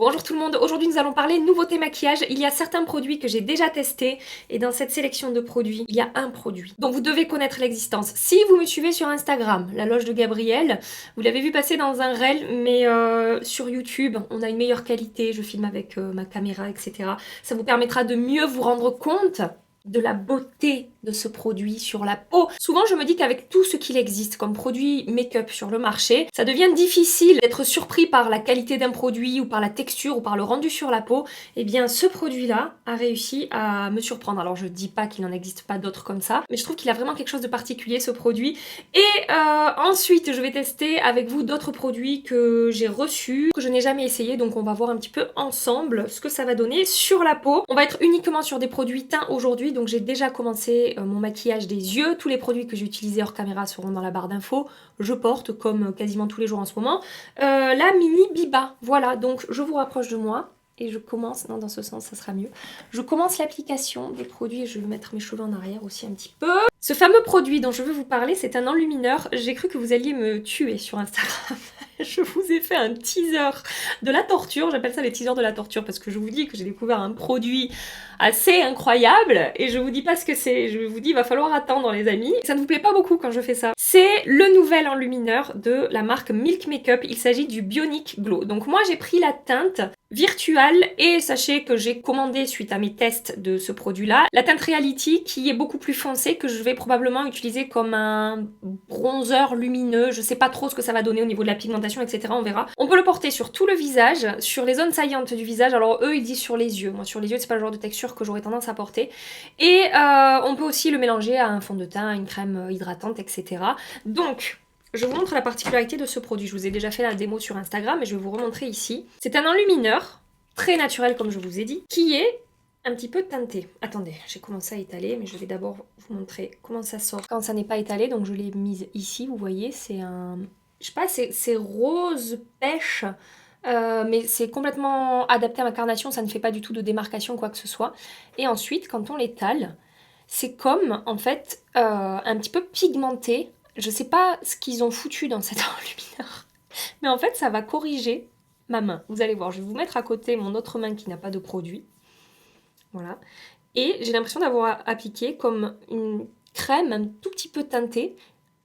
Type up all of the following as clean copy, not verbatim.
Bonjour tout le monde, aujourd'hui nous allons parler nouveauté maquillage. Il y a certains produits que j'ai déjà testés et dans cette sélection de produits, il y a un produit dont vous devez connaître l'existence. Si vous me suivez sur Instagram, la loge de Gabrielle, vous l'avez vu passer dans un reel, mais sur YouTube, on a une meilleure qualité, je filme avec ma caméra, etc. Ça vous permettra de mieux vous rendre compte de la beauté de ce produit sur la peau. Souvent, je me dis qu'avec tout ce qu'il existe comme produit make-up sur le marché, ça devient difficile d'être surpris par la qualité d'un produit ou par la texture ou par le rendu sur la peau. Eh bien, ce produit-là a réussi à me surprendre. Alors, je dis pas qu'il n'en existe pas d'autres comme ça, mais je trouve qu'il a vraiment quelque chose de particulier, ce produit. Et ensuite, je vais tester avec vous d'autres produits que j'ai reçus, que je n'ai jamais essayé, donc on va voir un petit peu ensemble ce que ça va donner sur la peau. On va être uniquement sur des produits teints aujourd'hui, donc j'ai déjà commencé mon maquillage des yeux. Tous les produits que j'ai utilisés hors caméra seront dans la barre d'infos. Je porte, comme quasiment tous les jours en ce moment, la mini Biba. Voilà, donc je vous rapproche de moi. Et je commence, non dans ce sens ça sera mieux, je commence l'application des produits et je vais mettre mes cheveux en arrière aussi un petit peu. Ce fameux produit dont je veux vous parler, c'est un enlumineur. J'ai cru que vous alliez me tuer sur Instagram. Je vous ai fait un teaser de la torture, j'appelle ça les teasers de la torture parce que je vous dis que j'ai découvert un produit assez incroyable et je vous dis pas ce que c'est, je vous dis il va falloir attendre les amis. Ça ne vous plaît pas beaucoup quand je fais ça. C'est le nouvel enlumineur de la marque Milk Makeup, il s'agit du Bionic Glow. Donc moi j'ai pris la teinte Virtual et sachez que j'ai commandé suite à mes tests de ce produit-là la teinte Reality qui est beaucoup plus foncée que je vais probablement utiliser comme un bronzer lumineux. Je sais pas trop ce que ça va donner au niveau de la pigmentation, etc. On verra. On peut le porter sur tout le visage, sur les zones saillantes du visage. Alors eux ils disent sur les yeux. Moi sur les yeux c'est pas le genre de texture que j'aurais tendance à porter. Et on peut aussi le mélanger à un fond de teint, à une crème hydratante, etc. Donc je vous montre la particularité de ce produit. Je vous ai déjà fait la démo sur Instagram, mais je vais vous remontrer ici. C'est un enlumineur, très naturel comme je vous ai dit, qui est un petit peu teinté. Attendez, j'ai commencé à étaler, mais je vais d'abord vous montrer comment ça sort quand ça n'est pas étalé. Donc je l'ai mise ici, vous voyez, c'est un... Je sais pas, c'est rose pêche, mais c'est complètement adapté à ma carnation, ça ne fait pas du tout de démarcation, quoi que ce soit. Et ensuite, quand on l'étale, c'est comme, en fait, un petit peu pigmenté. Je sais pas ce qu'ils ont foutu dans cet enlumineur, mais en fait, ça va corriger ma main. Vous allez voir, je vais vous mettre à côté mon autre main qui n'a pas de produit. Voilà. Et j'ai l'impression d'avoir appliqué comme une crème un tout petit peu teintée,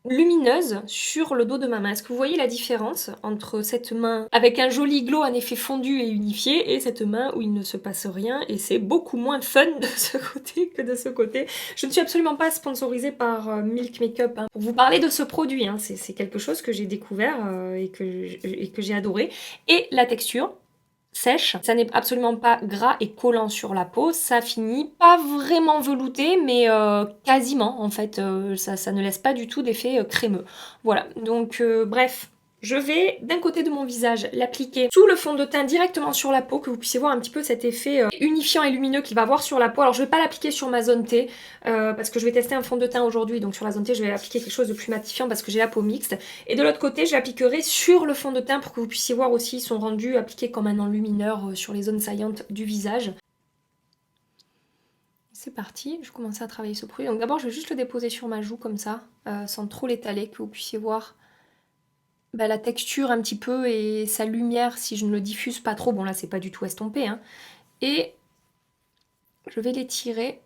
lumineuse sur le dos de ma main. Est-ce que vous voyez la différence entre cette main avec un joli glow, un effet fondu et unifié, et cette main où il ne se passe rien et c'est beaucoup moins fun de ce côté que de ce côté. Je ne suis absolument pas sponsorisée par Milk Makeup hein, pour vous parler de ce produit. Hein. C'est quelque chose que j'ai découvert et que j'ai adoré. Et la texture sèche, ça n'est absolument pas gras et collant sur la peau, ça finit pas vraiment velouté mais quasiment en fait, ça ne laisse pas du tout d'effet crémeux. Voilà, donc bref. Je vais d'un côté de mon visage l'appliquer sous le fond de teint directement sur la peau, que vous puissiez voir un petit peu cet effet unifiant et lumineux qu'il va avoir sur la peau. Alors je vais pas l'appliquer sur ma zone T, parce que je vais tester un fond de teint aujourd'hui, donc sur la zone T je vais appliquer quelque chose de plus matifiant parce que j'ai la peau mixte. Et de l'autre côté je l'appliquerai sur le fond de teint pour que vous puissiez voir aussi son rendu appliqué comme un enlumineur sur les zones saillantes du visage. C'est parti, je commence à travailler ce produit. Donc d'abord je vais juste le déposer sur ma joue comme ça, sans trop l'étaler, que vous puissiez voir la texture un petit peu et sa lumière si je ne le diffuse pas trop. Bon là c'est pas du tout estompé hein. Et je vais l'étirer.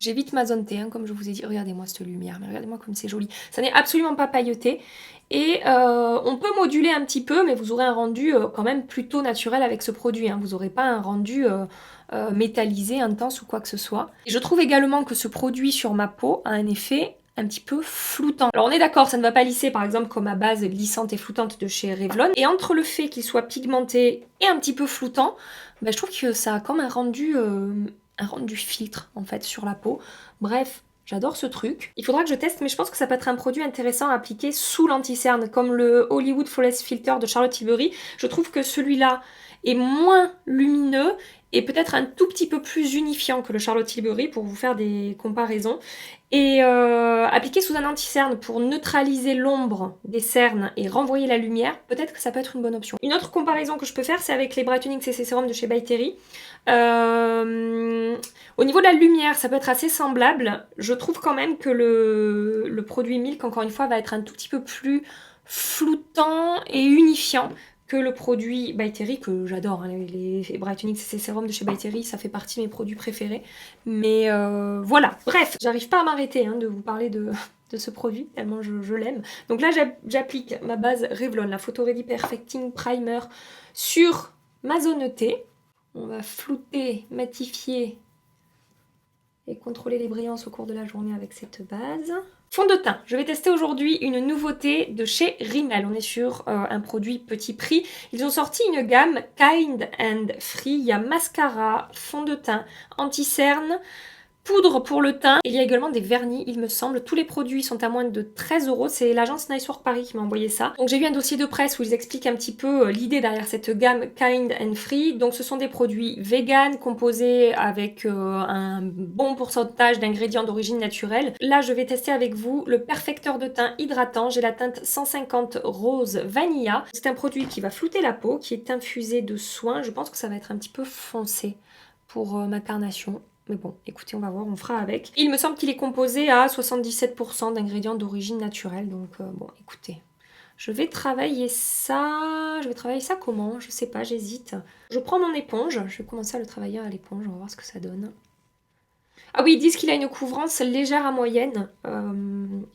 J'évite ma zone T, hein, comme je vous ai dit. Regardez-moi cette lumière, mais regardez-moi comme c'est joli. Ça n'est absolument pas pailleté. Et on peut moduler un petit peu, mais vous aurez un rendu quand même plutôt naturel avec ce produit. Hein. Vous n'aurez pas un rendu métallisé, intense ou quoi que ce soit. Et je trouve également que ce produit sur ma peau a un effet un petit peu floutant. Alors on est d'accord, ça ne va pas lisser par exemple comme ma base glissante et floutante de chez Revlon. Et entre le fait qu'il soit pigmenté et un petit peu floutant, je trouve que ça a comme un rendu filtre en fait sur la peau. Bref, j'adore ce truc. Il faudra que je teste, mais je pense que ça peut être un produit intéressant à appliquer sous l'anti-cerne, comme le Hollywood Flawless Filter de Charlotte Tilbury. Je trouve que celui-là est moins lumineux et peut-être un tout petit peu plus unifiant que le Charlotte Tilbury pour vous faire des comparaisons. Et appliquer sous un anti-cerne pour neutraliser l'ombre des cernes et renvoyer la lumière, peut-être que ça peut être une bonne option. Une autre comparaison que je peux faire, c'est avec les Brightening CC Serum de chez By Terry. Au niveau de la lumière, ça peut être assez semblable. Je trouve quand même que le produit Milk, encore une fois, va être un tout petit peu plus floutant et unifiant que le produit By Terry, que j'adore, hein, les Brightening CC Sérum de chez By Terry, ça fait partie de mes produits préférés. Mais voilà, bref, j'arrive pas à m'arrêter hein, de vous parler de ce produit, tellement je l'aime. Donc là, j'applique ma base Revlon, la Photo Ready Perfecting Primer, sur ma zone T. On va flouter, matifier et contrôler les brillances au cours de la journée avec cette base. Fond de teint, je vais tester aujourd'hui une nouveauté de chez Rimmel. On est sur un produit petit prix. Ils ont sorti une gamme Kind and Free. Il y a mascara, fond de teint, anti-cerne, poudre pour le teint. Il y a également des vernis, il me semble. Tous les produits sont à moins de 13 €. C'est l'agence Nicework Paris qui m'a envoyé ça. Donc j'ai eu un dossier de presse où ils expliquent un petit peu l'idée derrière cette gamme Kind and Free. Donc ce sont des produits vegan composés avec un bon pourcentage d'ingrédients d'origine naturelle. Là je vais tester avec vous le perfecteur de teint hydratant. J'ai la teinte 150 Rose Vanilla. C'est un produit qui va flouter la peau, qui est infusé de soin. Je pense que ça va être un petit peu foncé pour ma carnation. Mais bon, écoutez, on va voir, on fera avec. Il me semble qu'il est composé à 77% d'ingrédients d'origine naturelle. Donc, bon, écoutez, je vais travailler ça. Je vais travailler ça comment? Je sais pas, j'hésite. Je prends mon éponge. Je vais commencer à le travailler à l'éponge. On va voir ce que ça donne. Ah oui, ils disent qu'il a une couvrance légère à moyenne.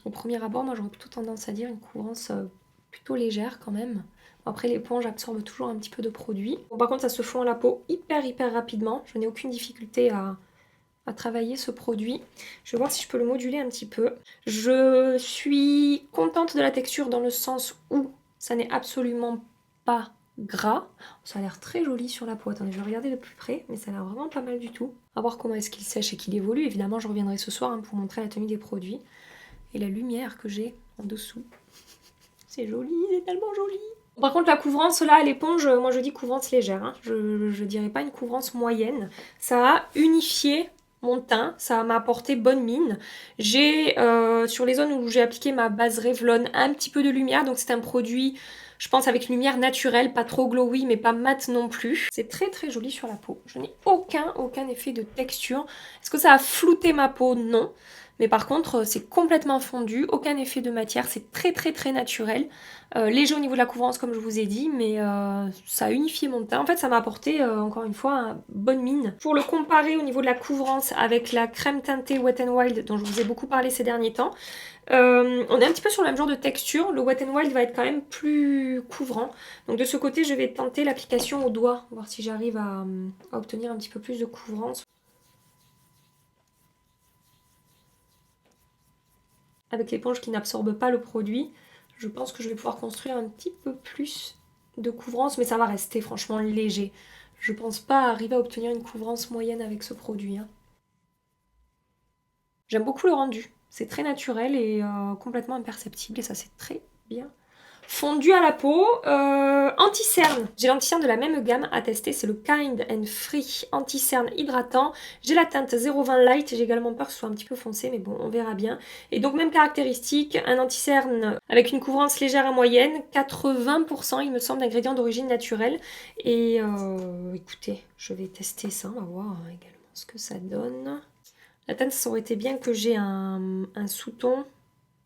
Au premier abord, moi, j'aurais plutôt tendance à dire une couvrance plutôt légère quand même. Après, l'éponge absorbe toujours un petit peu de produit. Bon, par contre, ça se fond à la peau hyper rapidement. Je n'ai aucune difficulté à travailler ce produit. Je vais voir si je peux le moduler un petit peu. Je suis contente de la texture dans le sens où ça n'est absolument pas gras. Ça a l'air très joli sur la peau. Attendez, je vais regarder de plus près, mais ça a l'air vraiment pas mal du tout. On va voir comment est-ce qu'il sèche et qu'il évolue. Évidemment, je reviendrai ce soir hein, pour montrer la tenue des produits. Et la lumière que j'ai en dessous. C'est joli, c'est tellement joli. Par contre, la couvrance là à l'éponge, moi je dis couvrance légère. Hein. Je dirais pas une couvrance moyenne. Ça a unifié mon teint, ça m'a apporté bonne mine. J'ai, sur les zones où j'ai appliqué ma base Revlon, un petit peu de lumière. Donc c'est un produit, je pense, avec une lumière naturelle, pas trop glowy, mais pas mat non plus. C'est très joli sur la peau. Je n'ai aucun effet de texture. Est-ce que ça a flouté ma peau? Non. Mais par contre, c'est complètement fondu, aucun effet de matière, c'est très naturel. Léger au niveau de la couvrance, comme je vous ai dit, mais ça a unifié mon teint. En fait, ça m'a apporté, encore une fois, une bonne mine. Pour le comparer au niveau de la couvrance avec la crème teintée Wet n Wild, dont je vous ai beaucoup parlé ces derniers temps, on est un petit peu sur le même genre de texture. Le Wet n Wild va être quand même plus couvrant. Donc de ce côté, je vais tenter l'application au doigt, voir si j'arrive à obtenir un petit peu plus de couvrance. Avec l'éponge qui n'absorbe pas le produit, je pense que je vais pouvoir construire un petit peu plus de couvrance, mais ça va rester franchement léger. Je pense pas arriver à obtenir une couvrance moyenne avec ce produit. Hein. J'aime beaucoup le rendu, c'est très naturel et complètement imperceptible et ça c'est très bien. Fondu à la peau, anti-cerne. J'ai l'anti-cerne de la même gamme à tester, c'est le Kind and Free anti-cerne hydratant. J'ai la teinte 020 Light, j'ai également peur que ce soit un petit peu foncé, mais bon, on verra bien. Et donc même caractéristique, un anti-cerne avec une couvrance légère à moyenne, 80% il me semble d'ingrédients d'origine naturelle. Et écoutez, je vais tester ça, on va voir également ce que ça donne. La teinte, ça aurait été bien que j'ai un sous-ton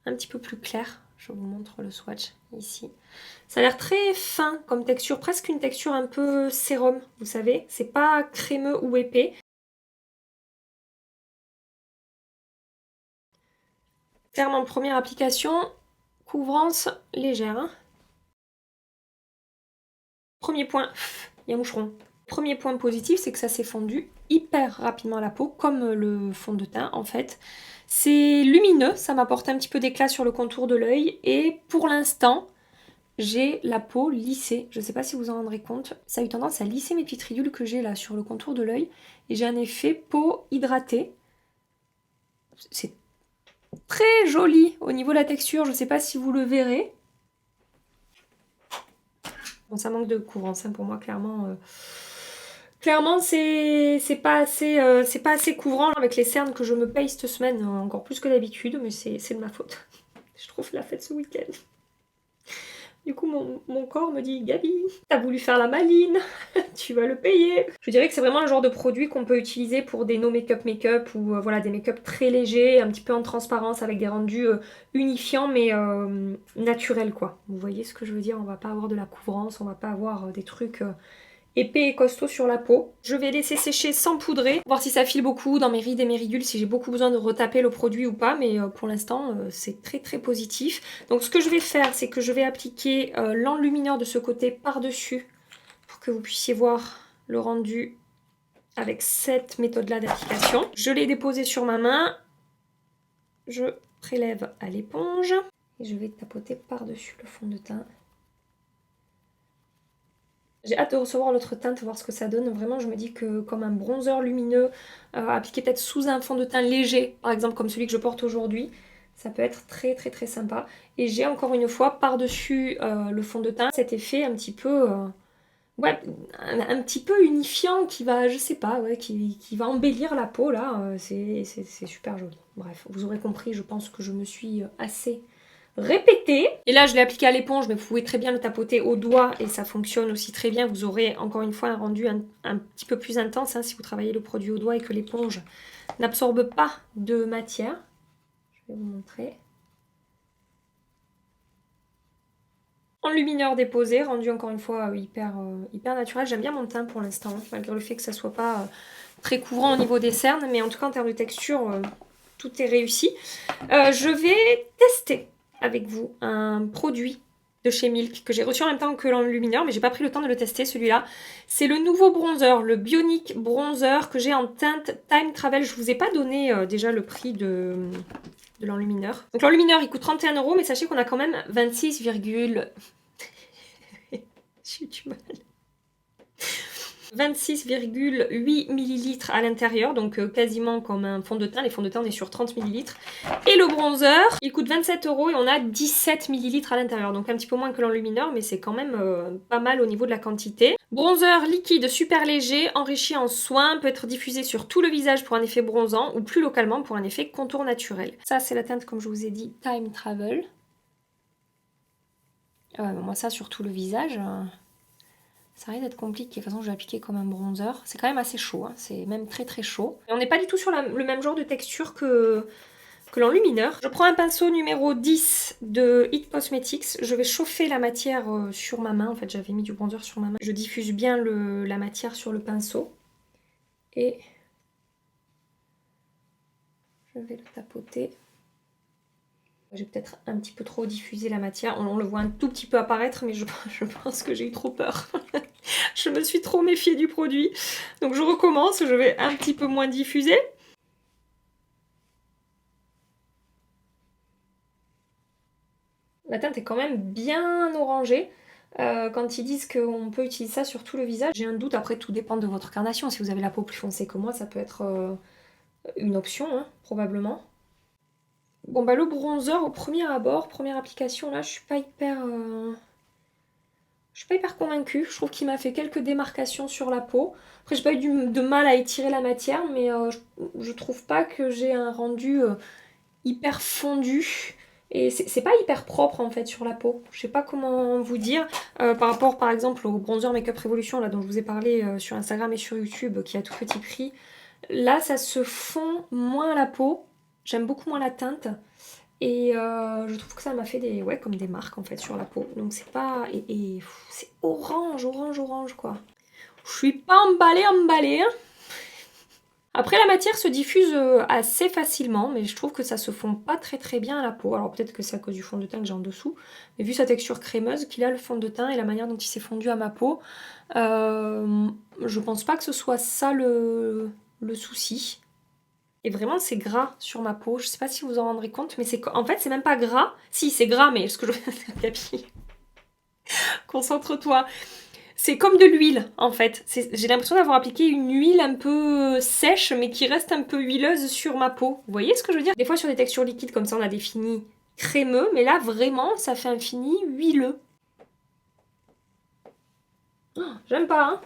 un petit peu plus clair. Je vous montre le swatch ici. Ça a l'air très fin comme texture, presque une texture un peu sérum, vous savez. C'est pas crémeux ou épais. Clairement, première application, couvrance légère. Hein. Premier point, il y a un moucheron. Premier point positif, c'est que ça s'est fondu hyper rapidement à la peau, comme le fond de teint en fait. C'est lumineux, ça m'apporte un petit peu d'éclat sur le contour de l'œil et pour l'instant, j'ai la peau lissée. Je ne sais pas si vous en rendrez compte. Ça a eu tendance à lisser mes petites ridules que j'ai là sur le contour de l'œil et j'ai un effet peau hydratée. C'est très joli au niveau de la texture, je ne sais pas si vous le verrez. Bon, ça manque de couvrance hein, pour moi, clairement. Clairement, c'est pas assez couvrant avec les cernes que je me paye cette semaine, encore plus que d'habitude, mais c'est de ma faute. Je trouve la fête ce week-end. Du coup, mon corps me dit, Gabi, t'as voulu faire la maline, tu vas le payer. Je dirais que c'est vraiment le genre de produit qu'on peut utiliser pour des no make-up ou voilà, des make-up très légers, un petit peu en transparence avec des rendus unifiants mais naturels quoi. Vous voyez ce que je veux dire? On va pas avoir de la couvrance, on va pas avoir des trucs épais et costauds sur la peau. Je vais laisser sécher sans poudrer, voir si ça file beaucoup dans mes rides et mes ridules, si j'ai beaucoup besoin de retaper le produit ou pas, mais pour l'instant c'est très très positif. Donc ce que je vais faire, c'est que je vais appliquer l'enlumineur de ce côté par-dessus pour que vous puissiez voir le rendu avec cette méthode-là d'application. Je l'ai déposé sur ma main, je prélève à l'éponge et je vais tapoter par-dessus le fond de teint. J'ai hâte de recevoir l'autre teinte, voir ce que ça donne. Vraiment, je me dis que comme un bronzer lumineux, appliqué peut-être sous un fond de teint léger, par exemple comme celui que je porte aujourd'hui, ça peut être très très très sympa. Et j'ai encore une fois par-dessus le fond de teint cet effet un petit peu... ouais, un petit peu unifiant qui va, je sais pas, ouais, qui va embellir la peau là. C'est super joli. Bref, vous aurez compris, je pense que je me suis assez... répéter. Et là, je l'ai appliqué à l'éponge, mais vous pouvez très bien le tapoter au doigt et ça fonctionne aussi très bien. Vous aurez encore une fois un rendu un petit peu plus intense hein, si vous travaillez le produit au doigt et que l'éponge n'absorbe pas de matière. Je vais vous montrer. Enlumineur déposé, rendu encore une fois hyper naturel. J'aime bien mon teint pour l'instant, hein, malgré le fait que ça soit pas très couvrant au niveau des cernes, mais en tout cas en termes de texture, tout est réussi. Je vais tester avec vous un produit de chez Milk que j'ai reçu en même temps que l'enlumineur, mais j'ai pas pris le temps de le tester celui-là. C'est le nouveau bronzer, le Bionic Bronzer que j'ai en teinte Time Travel. Je vous ai pas donné déjà le prix de l'enlumineur. Donc l'enlumineur il coûte 31 €, mais sachez qu'on a quand même 26, j'ai eu du mal. 26,8 ml à l'intérieur, donc quasiment comme un fond de teint. Les fonds de teint, on est sur 30 ml. Et le bronzer, il coûte 27 € et on a 17 ml à l'intérieur. Donc un petit peu moins que l'enlumineur, mais c'est quand même pas mal au niveau de la quantité. Bronzer liquide super léger, enrichi en soin, peut être diffusé sur tout le visage pour un effet bronzant ou plus localement pour un effet contour naturel. Ça, c'est la teinte, comme je vous ai dit, Time Travel. Moi, ça, sur tout le visage... ça risque d'être compliqué, de toute façon je vais appliquer comme un bronzer. C'est quand même assez chaud, hein. C'est même très très chaud. Et on n'est pas du tout sur le même genre de texture que l'enlumineur. Je prends un pinceau numéro 10 de It Cosmetics. Je vais chauffer la matière sur ma main. En fait j'avais mis du bronzer sur ma main. Je diffuse bien la matière sur le pinceau. Et je vais le tapoter. J'ai peut-être un petit peu trop diffusé la matière. On le voit un tout petit peu apparaître, mais je pense que j'ai eu trop peur. Je me suis trop méfiée du produit. Donc je recommence, je vais un petit peu moins diffuser. La teinte est quand même bien orangée. Quand ils disent qu'on peut utiliser ça sur tout le visage, j'ai un doute. Après, tout dépend de votre carnation. Si vous avez la peau plus foncée que moi, ça peut être une option, hein, probablement. Bon bah le bronzer au premier abord, première application, là je suis pas hyper convaincue. Je trouve qu'il m'a fait quelques démarcations sur la peau. Après j'ai pas eu de mal à étirer la matière, mais je trouve pas que j'ai un rendu hyper fondu. Et c'est pas hyper propre en fait sur la peau. Je sais pas comment vous dire. Par rapport par exemple au bronzer Makeup Revolution là, dont je vous ai parlé sur Instagram et sur YouTube, qui a tout petit prix. Là ça se fond moins à la peau. J'aime beaucoup moins la teinte. Et je trouve que ça m'a fait des, ouais, comme des marques en fait sur la peau. Donc c'est pas... Et c'est orange quoi. Je suis pas emballée hein. Après la matière se diffuse assez facilement, mais je trouve que ça se fond pas très bien à la peau. Alors peut-être que c'est à cause du fond de teint que j'ai en dessous, mais vu sa texture crémeuse qu'il a le fond de teint et la manière dont il s'est fondu à ma peau, je pense pas que ce soit ça le souci. Et vraiment c'est gras sur ma peau, je sais pas si vous en rendrez compte, mais en fait c'est même pas gras. Si c'est gras, mais ce que je veux faire, Gabi, concentre-toi. C'est comme de l'huile en fait. J'ai l'impression d'avoir appliqué une huile un peu sèche mais qui reste un peu huileuse sur ma peau. Vous voyez ce que je veux dire? Des fois sur des textures liquides comme ça on a des finis crémeux, mais là vraiment ça fait un fini huileux. Oh, j'aime pas hein.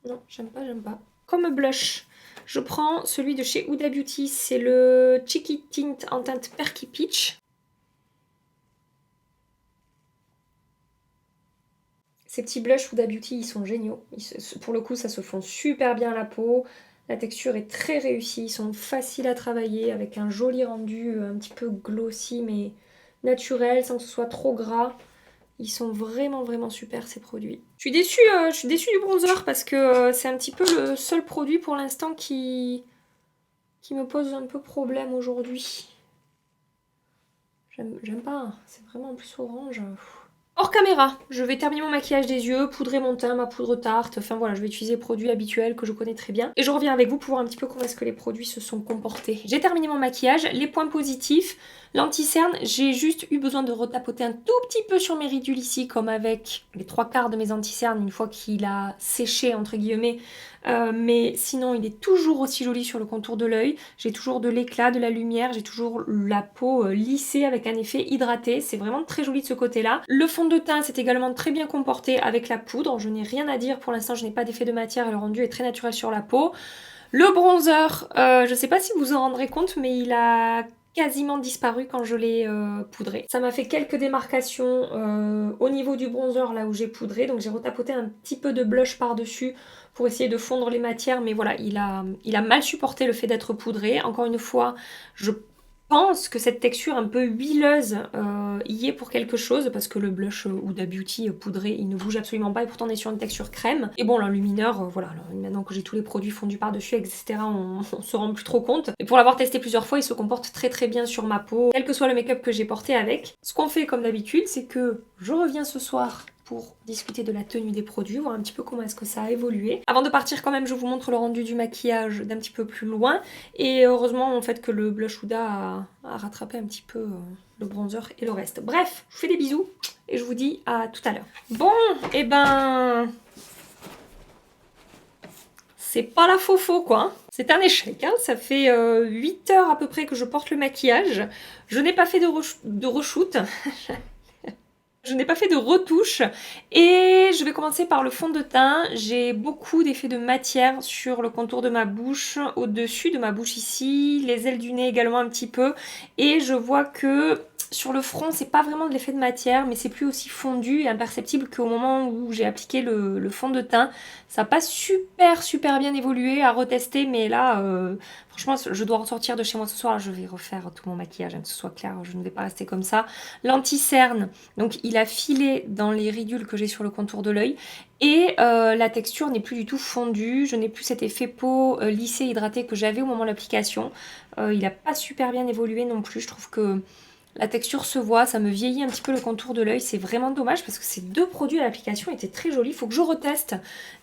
Non, j'aime pas. Comme blush, je prends celui de chez Huda Beauty, c'est le Cheeky Tint en teinte Perky Peach. Ces petits blushs Huda Beauty, ils sont géniaux. Pour le coup, ça se fond super bien à la peau. La texture est très réussie. Ils sont faciles à travailler avec un joli rendu un petit peu glossy mais naturel sans que ce soit trop gras. Ils sont vraiment vraiment super ces produits. Je suis déçue du bronzer parce que c'est un petit peu le seul produit pour l'instant qui me pose un peu problème aujourd'hui. J'aime pas, c'est vraiment en plus orange. Hors caméra, je vais terminer mon maquillage des yeux, poudrer mon teint, ma poudre tarte, enfin voilà, je vais utiliser les produits habituels que je connais très bien. Et je reviens avec vous pour voir un petit peu comment est-ce que les produits se sont comportés. J'ai terminé mon maquillage, les points positifs, l'anti-cerne, j'ai juste eu besoin de retapoter un tout petit peu sur mes ridules ici, comme avec les 3/4 de mes anti-cernes une fois qu'il a séché entre guillemets. Mais sinon il est toujours aussi joli sur le contour de l'œil, j'ai toujours de l'éclat, de la lumière, j'ai toujours la peau lissée avec un effet hydraté, c'est vraiment très joli de ce côté là. Le fond de teint s'est également très bien comporté avec la poudre, je n'ai rien à dire pour l'instant, je n'ai pas d'effet de matière et le rendu est très naturel sur la peau. Le bronzer, je ne sais pas si vous vous en rendrez compte mais il a quasiment disparu quand je l'ai poudré. Ça m'a fait quelques démarcations au niveau du bronzer là où j'ai poudré, donc j'ai retapoté un petit peu de blush par-dessus pour essayer de fondre les matières, mais voilà, il a mal supporté le fait d'être poudré. Encore une fois, je pense que cette texture un peu huileuse y est pour quelque chose, parce que le blush Huda Beauty poudré, il ne bouge absolument pas, et pourtant on est sur une texture crème. Et bon, l'enlumineur, voilà, maintenant que j'ai tous les produits fondus par-dessus, etc., on se rend plus trop compte. Et pour l'avoir testé plusieurs fois, il se comporte très très bien sur ma peau, quel que soit le make-up que j'ai porté avec. Ce qu'on fait comme d'habitude, c'est que je reviens ce soir pour discuter de la tenue des produits, voir un petit peu comment est-ce que ça a évolué. Avant de partir quand même, je vous montre le rendu du maquillage d'un petit peu plus loin. Et heureusement en fait que le blush Huda a rattrapé un petit peu le bronzer et le reste. Bref, je vous fais des bisous et je vous dis à tout à l'heure. Bon, et ben... c'est pas la faux quoi. C'est un échec, hein. Ça fait 8 heures à peu près que je porte le maquillage. Je n'ai pas fait de reshoot. Je n'ai pas fait de retouche et je vais commencer par le fond de teint. J'ai beaucoup d'effets de matière sur le contour de ma bouche, au-dessus de ma bouche ici, les ailes du nez également un petit peu. Et je vois que sur le front, c'est pas vraiment de l'effet de matière, mais c'est plus aussi fondu et imperceptible qu'au moment où j'ai appliqué le fond de teint. Ça n'a pas super bien évolué à retester, mais là, franchement, je dois ressortir de chez moi ce soir. Je vais refaire tout mon maquillage, hein, que ce soit clair, je ne vais pas rester comme ça. L'anti-cerne, donc il a filé dans les ridules que j'ai sur le contour de l'œil. Et la texture n'est plus du tout fondue, je n'ai plus cet effet peau lissée, hydratée que j'avais au moment de l'application. Il n'a pas super bien évolué non plus, je trouve que la texture se voit, ça me vieillit un petit peu le contour de l'œil, c'est vraiment dommage parce que ces deux produits à l'application étaient très jolis, il faut que je reteste,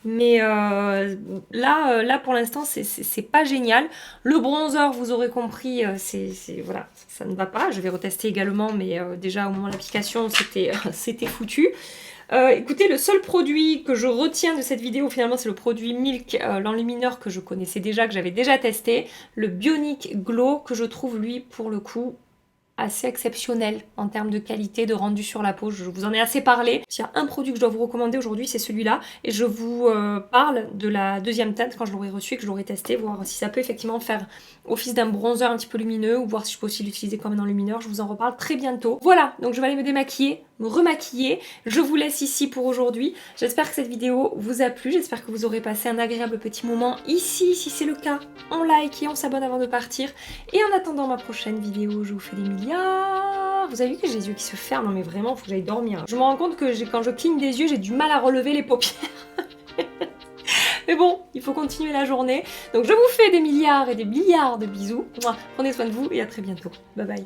mais là pour l'instant c'est pas génial. Le bronzer, vous aurez compris, voilà, ça ne va pas, je vais retester également, mais déjà au moment de l'application c'était foutu. Écoutez, le seul produit que je retiens de cette vidéo finalement c'est le produit Milk, l'enlumineur que je connaissais déjà, que j'avais déjà testé, le Bionic Glow que je trouve lui pour le coup assez exceptionnel en termes de qualité, de rendu sur la peau, je vous en ai assez parlé. S'il y a un produit que je dois vous recommander aujourd'hui, c'est celui-là, et je vous parle de la deuxième teinte quand je l'aurai reçu et que je l'aurai testé, voir si ça peut effectivement faire office d'un bronzer un petit peu lumineux, ou voir si je peux aussi l'utiliser comme un enlumineur, je vous en reparle très bientôt. Voilà, donc je vais aller me démaquiller, me remaquiller, je vous laisse ici pour aujourd'hui. J'espère que cette vidéo vous a plu, j'espère que vous aurez passé un agréable petit moment ici. Si c'est le cas, on like et on s'abonne avant de partir, et en attendant ma prochaine vidéo, je vous fais des milliards. Vous avez vu que j'ai les yeux qui se ferment, non mais vraiment faut que j'aille dormir. Je me rends compte que quand je cligne des yeux, j'ai du mal à relever les paupières. Mais bon, il faut continuer la journée. Donc je vous fais des milliards et des milliards de bisous. Prenez soin de vous et à très bientôt. Bye bye.